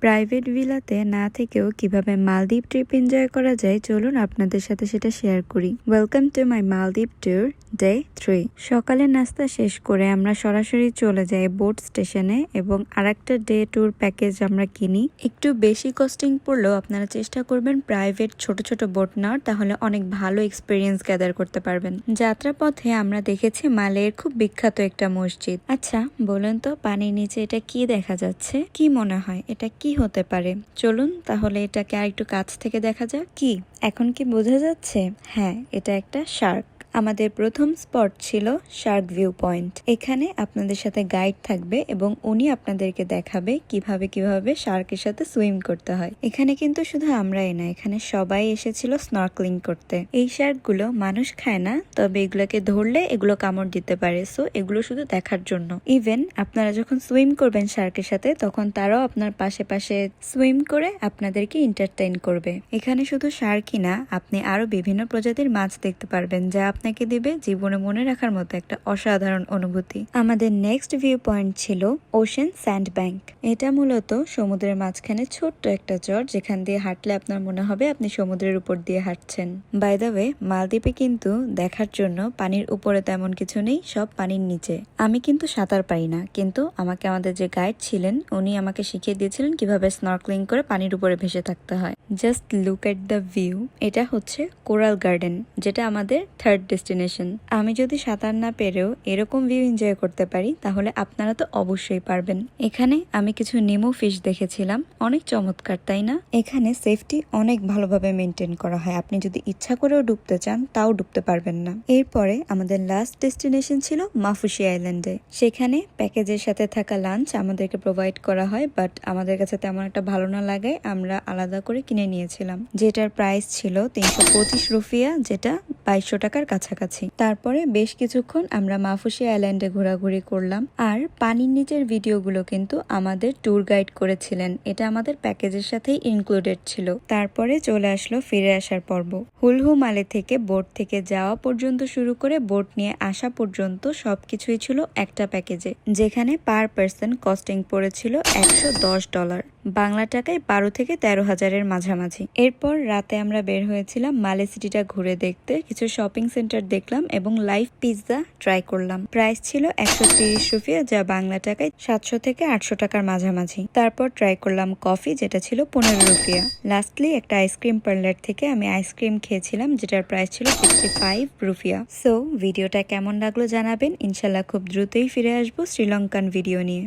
Private ভিলাতে না থেকেও কিভাবে মালদ্বীপ ট্রিপ এনজয় করা যায় চলুন আপনাদের সাথে সেটা শেয়ার করি। ওয়েলকাম টু মাই মালদ্বীপ ট্যুর ডে 3। সকালের নাস্তা শেষ করে আমরা সরাসরি চলে যাই বোট স্টেশনে এবং আরেকটা ডে ট্যুর প্যাকেজ আমরা কিনি। একটু বেশি কস্টিং পড়লেও আপনারা চেষ্টা করবেন প্রাইভেট ছোট ছোট বোট নেওয়ার, তাহলে অনেক ভালো এক্সপিরিয়েন্স গ্যাদার করতে পারবেন। যাত্রাপথে আমরা দেখেছি মালের খুব বিখ্যাত একটা মসজিদ। আচ্ছা বলুন তো, পানির নিচে এটা কি দেখা যাচ্ছে? কি মনে হয় এটা কি হতে পারে? চলুন তাহলে এটাকে আরেকটু কাছ থেকে দেখা যাক। কি এখন কি বোঝা যাচ্ছে? হ্যাঁ, এটা একটা শার্ক। আমাদের প্রথম স্পট ছিল শার্ক ভিউ পয়েন্ট। এখানে আপনাদের সাথে গাইড থাকবে এবং উনি আপনাদেরকে দেখাবে কিভাবে কিভাবে শার্কের সাথে সুইম করতে হয়। এখানে কিন্তু শুধু আমরাই না, এখানে সবাই এসেছিল স্নর্কলিং করতে। এই শার্কগুলো মানুষ খায় না, তবে এগুলোকে ধরলে এগুলো কামড় দিতে পারে, সো এগুলো শুধু দেখার জন্য। ইভেন আপনারা যখন সুইম করবেন শার্কের সাথে, তখন তারাও আপনার পাশে পাশে সুইম করে আপনাদেরকে এন্টারটেইন করবে। এখানে শুধু শার্কই না, আপনি আরো বিভিন্ন প্রজাতির মাছ দেখতে পারবেন, যা আপনাকে দিবে জীবনে মনে রাখার মতো একটা অসাধারণ অনুভূতি। আমাদের নেক্সট ভিউ পয়েন্ট ছিল ওশেন স্যান্ড ব্যাংক। এটা মূলত সমুদ্রের মাঝখানে ছোট্ট একটা চর, যেখান দিয়ে হাঁটলে আপনার মনে হবে আপনি সমুদ্রের উপর দিয়ে হাঁটছেন। বাই দ্য ওয়ে, মালদ্বীপে কিন্তু দেখার জন্য পানির উপরে তেমন কিছু নেই, সব পানির নিচে। আমি কিন্তু সাঁতার পারি না, কিন্তু আমাকে আমাদের যে গাইড ছিলেন উনি আমাকে শিখিয়ে দিয়েছিলেন কিভাবে স্নর্কলিং করে পানির উপরে ভেসে থাকতে হয়। Just look at the view. এটা হচ্ছে কোরাল গার্ডেন, যেটা আমাদের থার্ড ডেস্টিনেশন। আমি যদি সাঁতার না পেরেও এরকম ভিউ এনজয় করতে পারি, তাহলে আপনারা তো অবশ্যই পারবেন। এখানে আমি কিছু নেমো ফিশ দেখেছিলাম, অনেক চমৎকার তাই না? এখানে সেফটি অনেক ভালোভাবে মেনটেন করা হয়, আপনি যদি ইচ্ছা করেও ডুবতে চান তাও ডুবতে পারবেন না। এরপরে আমাদের লাস্ট ডেস্টিনেশন ছিল মাফুসি আইল্যান্ডে। সেখানে প্যাকেজের সাথে থাকা লাঞ্চ আমাদেরকে প্রোভাইড করা হয়, বাট আমাদের কাছে তেমন একটা ভালো না লাগায় আমরা আলাদা করে কিনে নিয়েছিলাম, যেটার প্রাইস ছিল 325 রুপিয়া, যেটা 2200 টাকার কাছাকাছি। তারপরে বেশ কিছুক্ষণ আমরা মাফুসি আইল্যান্ডে ঘোরাঘুরি করলাম, আর পানির নিচের ভিডিওগুলো কিন্তু আমাদের ট্যুর গাইড করেছিলেন, এটা আমাদের প্যাকেজের সাথেই ইনক্লুডেড ছিল। তারপরে চলে আসলো ফিরে আসার পর্ব। হুলহু মালে থেকে বোট থেকে যাওয়া পর্যন্ত শুরু করে বোট নিয়ে আসা পর্যন্ত সবকিছুই ছিল একটা প্যাকেজে, যেখানে পার পার্সন কস্টিং পড়েছিল $110, বাংলা টাকায় 12 থেকে 13,000-এর মাঝামাঝি। এরপর রাতে আমরা বের হয়েছিলাম মালে সিটিটা ঘুরে দেখতে। কিছু শপিং সেন্টার দেখলাম এবং লাইভ পিৎজা ট্রাই করলাম। প্রাইস ছিল 130 রুপিয়া, যা বাংলা টাকায় 700 থেকে 800 টাকার মাঝামাঝি। তারপর ট্রাই করলাম কফি, যেটা ছিল 15 রুপিয়া। লাস্টলি একটা আইসক্রিম পার্লার থেকে আমি আইসক্রিম খেয়েছিলাম, যেটার প্রাইস ছিল 65 রুপিয়া। সো ভিডিওটা কেমন লাগলো জানাবেন। ইনশাল্লাহ খুব দ্রুতই ফিরে আসবো শ্রীলঙ্কান ভিডিও নিয়ে।